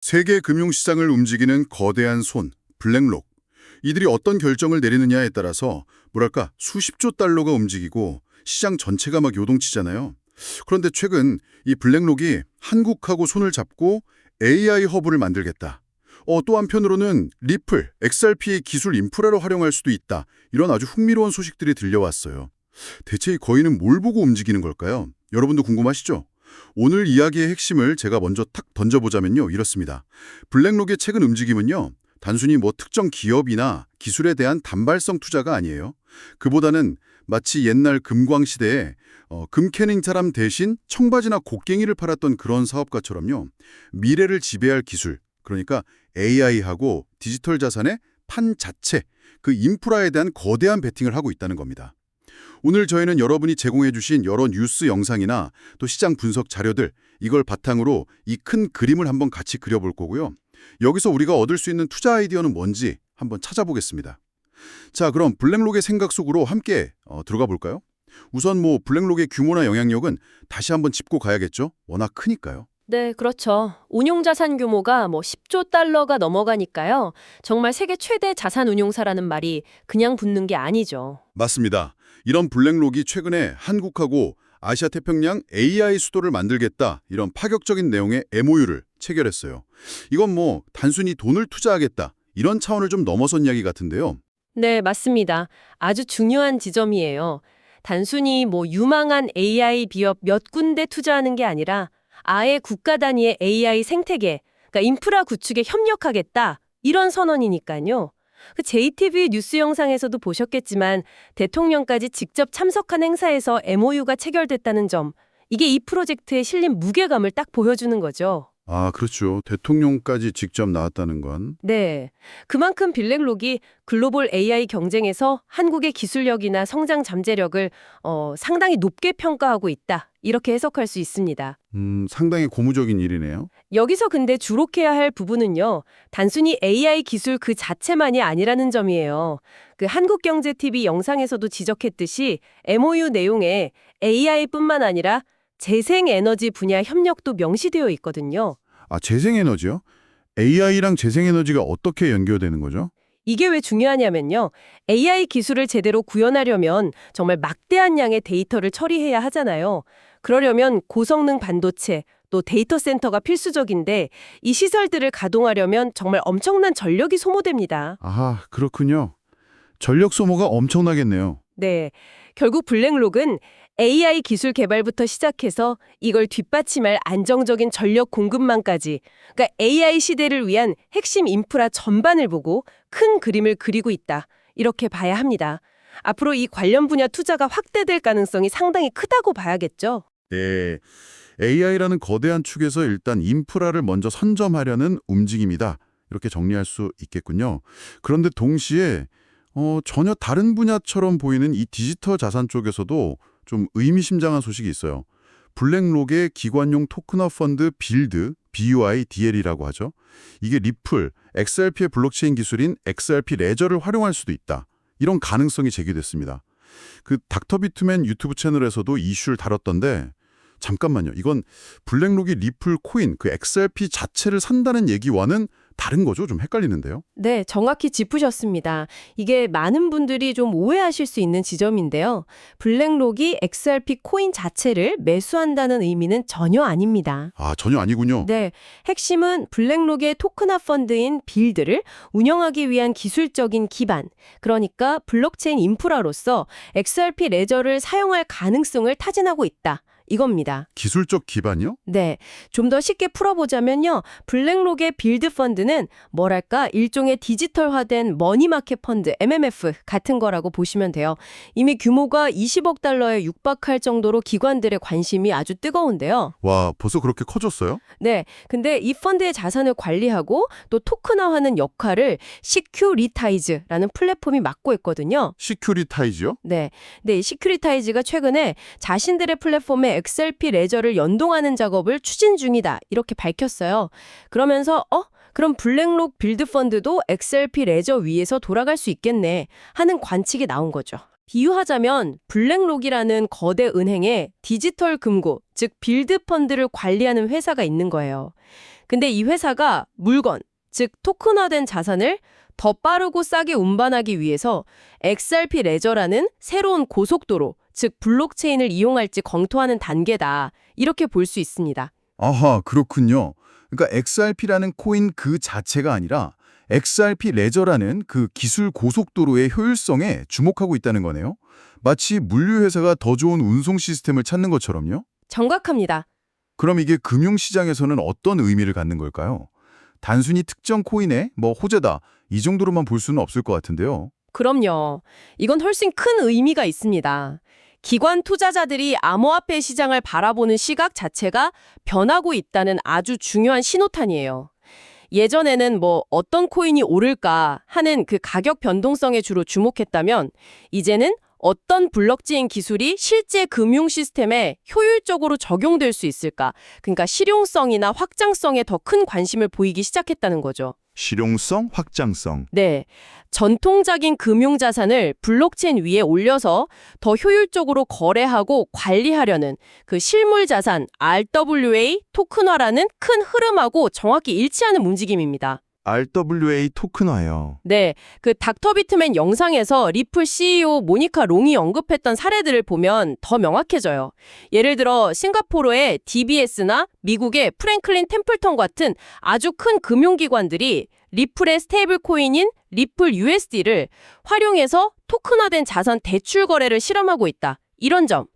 세계 금융시장을 움직이는 거대한 손, 블랙록. 이들이 어떤 결정을 내리느냐에 따라서 뭐랄까 수십조 달러가 움직이고 시장 전체가 막 요동치잖아요. 그런데 최근 이 블랙록이 한국하고 손을 잡고 AI 허브를 만들겠다. 또 한편으로는 리플, XRP의 기술 인프라로 활용할 수도 있다. 이런 아주 흥미로운 소식들이 들려왔어요. 대체 이 거인은 뭘 보고 움직이는 걸까요? 여러분도 궁금하시죠? 오늘 이야기의 핵심을 제가 먼저 탁 던져보자면요. 이렇습니다. 블랙록의 최근 움직임은요. 단순히 특정 기업이나 기술에 대한 단발성 투자가 아니에요. 그보다는 마치 옛날 금광 시대에 금 캐는 사람 대신 청바지나 곡괭이를 팔았던 그런 사업가처럼요. 미래를 지배할 기술, 그러니까 AI하고 디지털 자산의 판 자체, 그 인프라에 대한 거대한 베팅을 하고 있다는 겁니다. 오늘 저희는 여러분이 제공해 주신 여러 뉴스 영상이나 또 시장 분석 자료들, 이걸 바탕으로 이 큰 그림을 한번 같이 그려볼 거고요. 여기서 우리가 얻을 수 있는 투자 아이디어는 뭔지 한번 찾아보겠습니다. 자, 그럼 블랙록의 생각 속으로 함께 들어가 볼까요? 우선 블랙록의 규모나 영향력은 다시 한번 짚고 가야겠죠? 워낙 크니까요. 네, 그렇죠. 운용 자산 규모가 10조 달러가 넘어가니까요. 정말 세계 최대 자산 운용사라는 말이 그냥 붙는 게 아니죠. 맞습니다. 이런 블랙록이 최근에 한국하고 아시아 태평양 AI 수도를 만들겠다 이런 파격적인 내용의 MOU를 체결했어요. 이건 단순히 돈을 투자하겠다 이런 차원을 좀 넘어선 이야기 같은데요. 네, 맞습니다. 아주 중요한 지점이에요. 단순히 유망한 AI 기업 몇 군데 투자하는 게 아니라 아예 국가 단위의 AI 생태계, 그러니까 인프라 구축에 협력하겠다 이런 선언이니까요. 그 JTBC 뉴스 영상에서도 보셨겠지만 대통령까지 직접 참석한 행사에서 MOU가 체결됐다는 점, 이게 이 프로젝트에 실린 무게감을 딱 보여주는 거죠. 아, 그렇죠. 대통령까지 직접 나왔다는 건. 네. 그만큼 블랙록이 글로벌 AI 경쟁에서 한국의 기술력이나 성장 잠재력을 상당히 높게 평가하고 있다. 이렇게 해석할 수 있습니다. 상당히 고무적인 일이네요. 여기서 근데 주목해야 할 부분은요. 단순히 AI 기술 그 자체만이 아니라는 점이에요. 그 한국경제TV 영상에서도 지적했듯이 MOU 내용에 AI뿐만 아니라 재생에너지 분야 협력도 명시되어 있거든요. 아, 재생에너지요? AI랑 재생에너지가 어떻게 연결되는 거죠? 이게 왜 중요하냐면요. AI 기술을 제대로 구현하려면 정말 막대한 양의 데이터를 처리해야 하잖아요. 그러려면 고성능 반도체, 또 데이터 센터가 필수적인데 이 시설들을 가동하려면 정말 엄청난 전력이 소모됩니다. 아하, 그렇군요. 전력 소모가 엄청나겠네요. 네. 결국 블랙록은 AI 기술 개발부터 시작해서 이걸 뒷받침할 안정적인 전력 공급망까지, 그러니까 AI 시대를 위한 핵심 인프라 전반을 보고 큰 그림을 그리고 있다. 이렇게 봐야 합니다. 앞으로 이 관련 분야 투자가 확대될 가능성이 상당히 크다고 봐야겠죠. 네. AI라는 거대한 축에서 일단 인프라를 먼저 선점하려는 움직임이다. 이렇게 정리할 수 있겠군요. 그런데 동시에 전혀 다른 분야처럼 보이는 이 디지털 자산 쪽에서도 좀 의미심장한 소식이 있어요. 블랙록의 기관용 토큰화 펀드 빌드, BUIDL이라고 하죠. 이게 리플, XRP의 블록체인 기술인 XRP 레저를 활용할 수도 있다. 이런 가능성이 제기됐습니다. 그 닥터 비투맨 유튜브 채널에서도 이슈를 다뤘던데 잠깐만요. 이건 블랙록이 리플 코인, 그 XRP 자체를 산다는 얘기와는 다른 거죠? 좀 헷갈리는데요. 네, 정확히 짚으셨습니다. 이게 많은 분들이 좀 오해하실 수 있는 지점인데요. 블랙록이 XRP 코인 자체를 매수한다는 의미는 전혀 아닙니다. 아, 전혀 아니군요. 네, 핵심은 블랙록의 토큰화 펀드인 빌드를 운영하기 위한 기술적인 기반, 그러니까 블록체인 인프라로서 XRP 레저를 사용할 가능성을 타진하고 있다. 이겁니다. 기술적 기반이요? 네, 좀 더 쉽게 풀어보자면요. 블랙록의 빌드 펀드는 뭐랄까 일종의 디지털화된 머니마켓 펀드, MMF 같은 거라고 보시면 돼요. 이미 규모가 20억 달러에 육박할 정도로 기관들의 관심이 아주 뜨거운데요. 와, 벌써 그렇게 커졌어요? 네, 근데 이 펀드의 자산을 관리하고 또 토큰화하는 역할을 시큐리타이즈라는 플랫폼이 맡고 있거든요. 시큐리타이즈요? 네, 이 시큐리타이즈가 최근에 자신들의 플랫폼에 XRP 레저를 연동하는 작업을 추진 중이다. 이렇게 밝혔어요. 그러면서 그럼 블랙록 빌드 펀드도 XRP 레저 위에서 돌아갈 수 있겠네 하는 관측이 나온 거죠. 비유하자면 블랙록이라는 거대 은행에 디지털 금고, 즉 빌드 펀드를 관리하는 회사가 있는 거예요. 근데 이 회사가 물건, 즉 토큰화된 자산을 더 빠르고 싸게 운반하기 위해서 XRP 레저라는 새로운 고속도로, 즉 블록체인을 이용할지 검토하는 단계다. 이렇게 볼 수 있습니다. 아하, 그렇군요. 그러니까 XRP라는 코인 그 자체가 아니라 XRP 레저라는 그 기술 고속도로의 효율성에 주목하고 있다는 거네요. 마치 물류회사가 더 좋은 운송 시스템을 찾는 것처럼요. 정확합니다. 그럼 이게 금융시장에서는 어떤 의미를 갖는 걸까요? 단순히 특정 코인의 호재다 이 정도로만 볼 수는 없을 것 같은데요. 그럼요. 이건 훨씬 큰 의미가 있습니다. 기관 투자자들이 암호화폐 시장을 바라보는 시각 자체가 변하고 있다는 아주 중요한 신호탄이에요. 예전에는 어떤 코인이 오를까 하는 그 가격 변동성에 주로 주목했다면 이제는 어떤 블록체인 기술이 실제 금융 시스템에 효율적으로 적용될 수 있을까? 그러니까 실용성이나 확장성에 더 큰 관심을 보이기 시작했다는 거죠. 실용성, 확장성. 네, 전통적인 금융자산을 블록체인 위에 올려서 더 효율적으로 거래하고 관리하려는 그 실물자산 RWA 토큰화라는 큰 흐름하고 정확히 일치하는 움직임입니다. RWA 토큰화요. 네, 그 닥터 비트맨 영상에서 리플 CEO 모니카 롱이 언급했던 사례들을 보면 더 명확해져요. 예를 들어 싱가포르의 DBS나 미국의 프랭클린 템플턴 같은 아주 큰 금융기관들이 리플의 스테이블 코인인 리플 USD를 활용해서 토큰화된 자산 대출 거래를 실험하고 있다. 이런 점.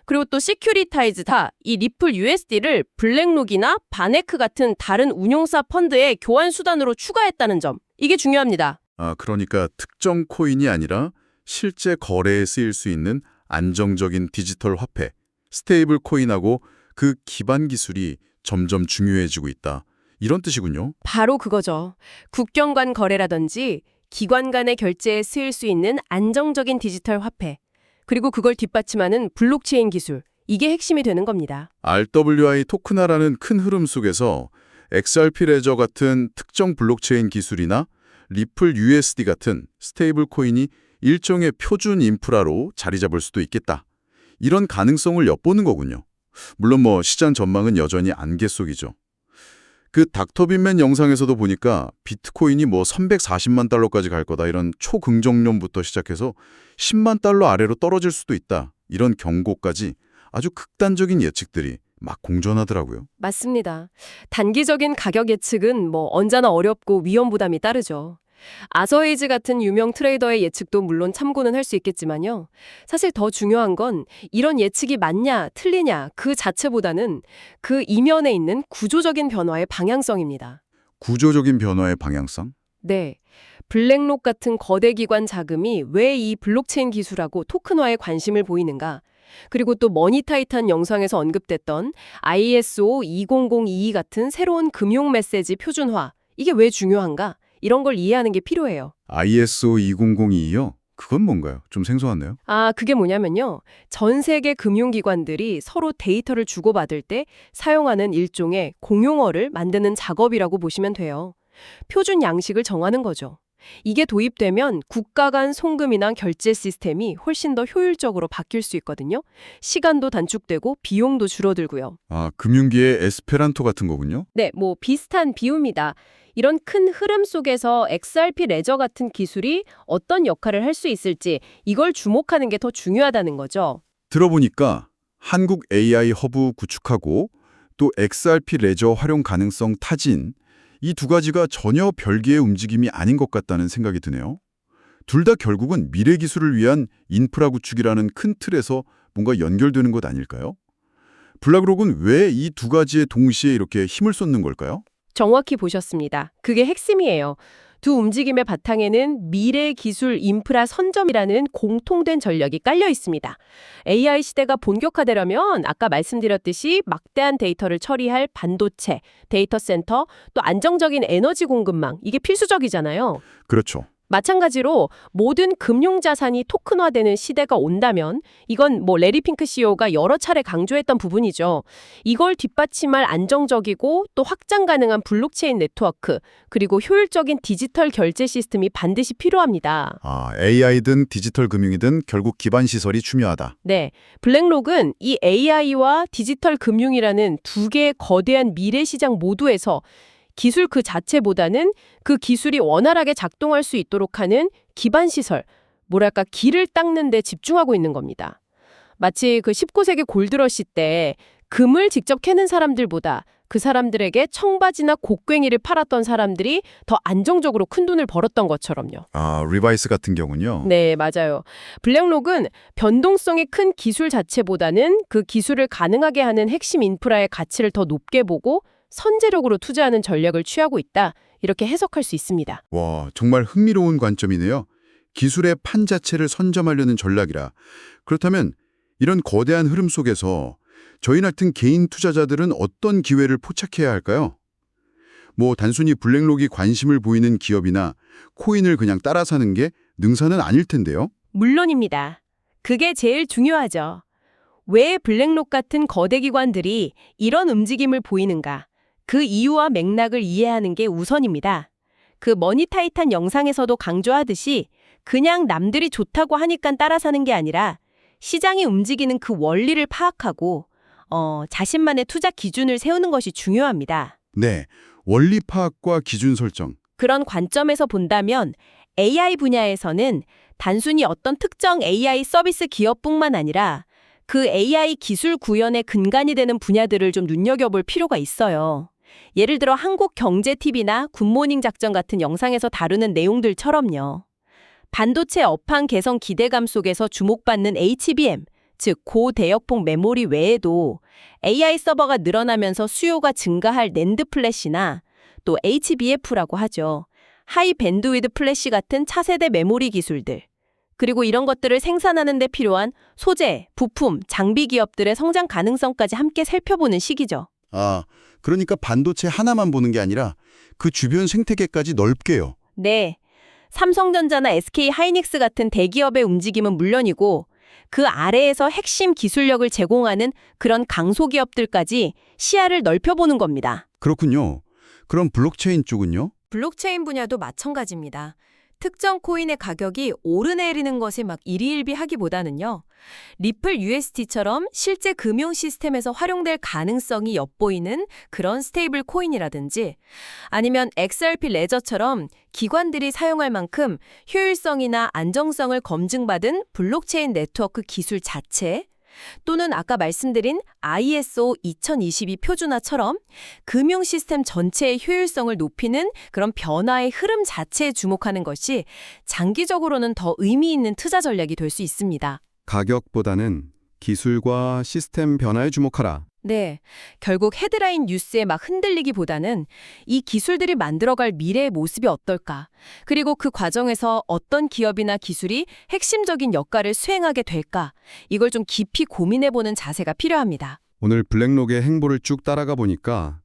그리고 또 시큐리타이즈다. 이 리플 USD를 블랙록이나 바네크 같은 다른 운용사 펀드의 교환 수단으로 추가했다는 점. 이게 중요합니다. 그러니까 특정 코인이 아니라 실제 거래에 쓰일 수 있는 안정적인 디지털 화폐, 스테이블 코인하고 그 기반 기술이 점점 중요해지고 있다. 이런 뜻이군요. 바로 그거죠. 국경 간 거래라든지 기관 간의 결제에 쓰일 수 있는 안정적인 디지털 화폐. 그리고 그걸 뒷받침하는 블록체인 기술. 이게 핵심이 되는 겁니다. RWA 토큰화라는 큰 흐름 속에서 XRP 레저 같은 특정 블록체인 기술이나 리플 USD 같은 스테이블 코인이 일종의 표준 인프라로 자리 잡을 수도 있겠다. 이런 가능성을 엿보는 거군요. 물론 시장 전망은 여전히 안개 속이죠. 그 닥터 빈맨 영상에서도 보니까 비트코인이 340만 달러까지 갈 거다 이런 초긍정론부터 시작해서 10만 달러 아래로 떨어질 수도 있다. 이런 경고까지 아주 극단적인 예측들이 막 공존하더라고요. 맞습니다. 단기적인 가격 예측은 언제나 어렵고 위험 부담이 따르죠. 아서헤이즈 같은 유명 트레이더의 예측도 물론 참고는 할 수 있겠지만요. 사실 더 중요한 건 이런 예측이 맞냐, 틀리냐 그 자체보다는 그 이면에 있는 구조적인 변화의 방향성입니다. 구조적인 변화의 방향성? 네. 블랙록 같은 거대 기관 자금이 왜 이 블록체인 기술하고 토큰화에 관심을 보이는가? 그리고 또 머니타이탄 영상에서 언급됐던 ISO 20022 같은 새로운 금융 메시지 표준화. 이게 왜 중요한가? 이런 걸 이해하는 게 필요해요. ISO 2002요? 그건 뭔가요? 좀 생소하네요. 그게 뭐냐면요. 전 세계 금융기관들이 서로 데이터를 주고받을 때 사용하는 일종의 공용어를 만드는 작업이라고 보시면 돼요. 표준 양식을 정하는 거죠. 이게 도입되면 국가 간 송금이나 결제 시스템이 훨씬 더 효율적으로 바뀔 수 있거든요. 시간도 단축되고 비용도 줄어들고요. 금융기의 에스페란토 같은 거군요. 네, 비슷한 비유입니다. 이런 큰 흐름 속에서 XRP 레저 같은 기술이 어떤 역할을 할 수 있을지 이걸 주목하는 게 더 중요하다는 거죠. 들어보니까 한국 AI 허브 구축하고 또 XRP 레저 활용 가능성 타진 이 두 가지가 전혀 별개의 움직임이 아닌 것 같다는 생각이 드네요. 둘 다 결국은 미래 기술을 위한 인프라 구축이라는 큰 틀에서 뭔가 연결되는 것 아닐까요? 블랙록은 왜 이 두 가지에 동시에 이렇게 힘을 쏟는 걸까요? 정확히 보셨습니다. 그게 핵심이에요. 두 움직임의 바탕에는 미래 기술 인프라 선점이라는 공통된 전략이 깔려 있습니다. AI 시대가 본격화되려면 아까 말씀드렸듯이 막대한 데이터를 처리할 반도체, 데이터 센터, 또 안정적인 에너지 공급망, 이게 필수적이잖아요. 그렇죠. 마찬가지로 모든 금융자산이 토큰화되는 시대가 온다면 이건 레리 핑크 CEO가 여러 차례 강조했던 부분이죠. 이걸 뒷받침할 안정적이고 또 확장 가능한 블록체인 네트워크 그리고 효율적인 디지털 결제 시스템이 반드시 필요합니다. AI든 디지털 금융이든 결국 기반 시설이 중요하다. 네, 블랙록은 이 AI와 디지털 금융이라는 두 개의 거대한 미래 시장 모두에서 기술 그 자체보다는 그 기술이 원활하게 작동할 수 있도록 하는 기반 시설, 뭐랄까 길을 닦는 데 집중하고 있는 겁니다. 마치 그 19세기 골드러시 때 금을 직접 캐는 사람들보다 그 사람들에게 청바지나 곡괭이를 팔았던 사람들이 더 안정적으로 큰 돈을 벌었던 것처럼요. 아, 리바이스 같은 경우는요. 네, 맞아요. 블랙록은 변동성이 큰 기술 자체보다는 그 기술을 가능하게 하는 핵심 인프라의 가치를 더 높게 보고 선제력으로 투자하는 전략을 취하고 있다. 이렇게 해석할 수 있습니다. 와, 정말 흥미로운 관점이네요. 기술의 판 자체를 선점하려는 전략이라. 그렇다면 이런 거대한 흐름 속에서 저희 같은 개인 투자자들은 어떤 기회를 포착해야 할까요? 뭐 단순히 블랙록이 관심을 보이는 기업이나 코인을 그냥 따라 사는 게 능사는 아닐 텐데요. 물론입니다. 그게 제일 중요하죠. 왜 블랙록 같은 거대 기관들이 이런 움직임을 보이는가? 그 이유와 맥락을 이해하는 게 우선입니다. 그 머니타이탄 영상에서도 강조하듯이 그냥 남들이 좋다고 하니까 따라 사는 게 아니라 시장이 움직이는 그 원리를 파악하고 자신만의 투자 기준을 세우는 것이 중요합니다. 네, 원리 파악과 기준 설정. 그런 관점에서 본다면 AI 분야에서는 단순히 어떤 특정 AI 서비스 기업뿐만 아니라 그 AI 기술 구현의 근간이 되는 분야들을 좀 눈여겨볼 필요가 있어요. 예를 들어 한국경제TV나 굿모닝 작전 같은 영상에서 다루는 내용들처럼요. 반도체 업황 개선 기대감 속에서 주목받는 HBM, 즉 고대역폭 메모리 외에도 AI 서버가 늘어나면서 수요가 증가할 낸드 플래시나 또 HBF라고 하죠. 하이 밴드위드 플래시 같은 차세대 메모리 기술들. 그리고 이런 것들을 생산하는 데 필요한 소재, 부품, 장비 기업들의 성장 가능성까지 함께 살펴보는 시기죠. 아, 그러니까 반도체 하나만 보는 게 아니라 그 주변 생태계까지 넓게요. 네. 삼성전자나 SK 하이닉스 같은 대기업의 움직임은 물론이고 그 아래에서 핵심 기술력을 제공하는 그런 강소기업들까지 시야를 넓혀보는 겁니다. 그렇군요. 그럼 블록체인 쪽은요? 블록체인 분야도 마찬가지입니다. 특정 코인의 가격이 오르내리는 것이 막 일희일비하기보다는요. 리플 USD처럼 실제 금융 시스템에서 활용될 가능성이 엿보이는 그런 스테이블 코인이라든지 아니면 XRP 레저처럼 기관들이 사용할 만큼 효율성이나 안정성을 검증받은 블록체인 네트워크 기술 자체 또는 아까 말씀드린 ISO 2022 표준화처럼 금융 시스템 전체의 효율성을 높이는 그런 변화의 흐름 자체에 주목하는 것이 장기적으로는 더 의미 있는 투자 전략이 될 수 있습니다. 가격보다는 기술과 시스템 변화에 주목하라. 네, 결국 헤드라인 뉴스에 막 흔들리기보다는 이 기술들이 만들어갈 미래의 모습이 어떨까? 그리고 그 과정에서 어떤 기업이나 기술이 핵심적인 역할을 수행하게 될까? 이걸 좀 깊이 고민해보는 자세가 필요합니다. 오늘 블랙록의 행보를 쭉 따라가 보니까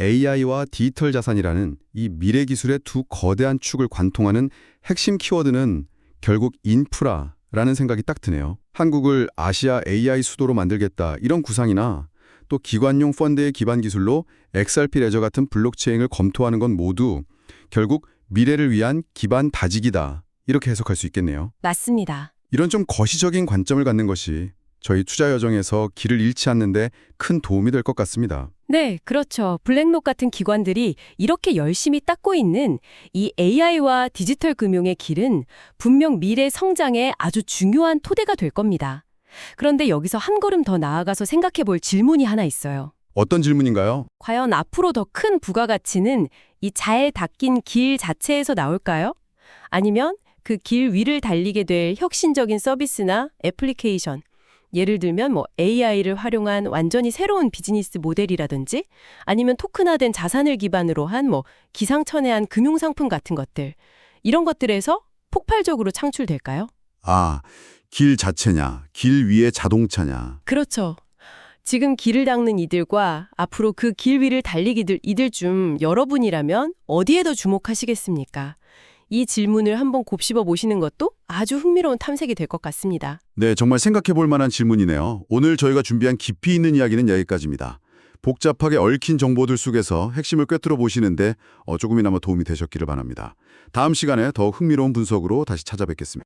AI와 디지털 자산이라는 이 미래 기술의 두 거대한 축을 관통하는 핵심 키워드는 결국 인프라라는 생각이 딱 드네요. 한국을 아시아 AI 수도로 만들겠다 이런 구상이나 또 기관용 펀드의 기반 기술로 XRP 레저 같은 블록체인을 검토하는 건 모두 결국 미래를 위한 기반 다지기다 이렇게 해석할 수 있겠네요. 맞습니다. 이런 좀 거시적인 관점을 갖는 것이 저희 투자 여정에서 길을 잃지 않는데 큰 도움이 될 것 같습니다. 네, 그렇죠. 블랙록 같은 기관들이 이렇게 열심히 닦고 있는 이 AI와 디지털 금융의 길은 분명 미래 성장에 아주 중요한 토대가 될 겁니다. 그런데 여기서 한 걸음 더 나아가서 생각해 볼 질문이 하나 있어요. 어떤 질문인가요? 과연 앞으로 더 큰 부가가치는 이 잘 닦인 길 자체에서 나올까요? 아니면 그 길 위를 달리게 될 혁신적인 서비스나 애플리케이션, 예를 들면 AI를 활용한 완전히 새로운 비즈니스 모델이라든지 아니면 토큰화된 자산을 기반으로 한 기상천외한 금융상품 같은 것들, 이런 것들에서 폭발적으로 창출될까요? 아, 길 자체냐, 길 위의 자동차냐. 그렇죠. 지금 길을 닦는 이들과 앞으로 그 길 위를 달리기들 이들 중 여러분이라면 어디에 더 주목하시겠습니까? 이 질문을 한번 곱씹어 보시는 것도 아주 흥미로운 탐색이 될 것 같습니다. 네, 정말 생각해 볼 만한 질문이네요. 오늘 저희가 준비한 깊이 있는 이야기는 여기까지입니다. 복잡하게 얽힌 정보들 속에서 핵심을 꿰뚫어 보시는데 조금이나마 도움이 되셨기를 바랍니다. 다음 시간에 더 흥미로운 분석으로 다시 찾아뵙겠습니다.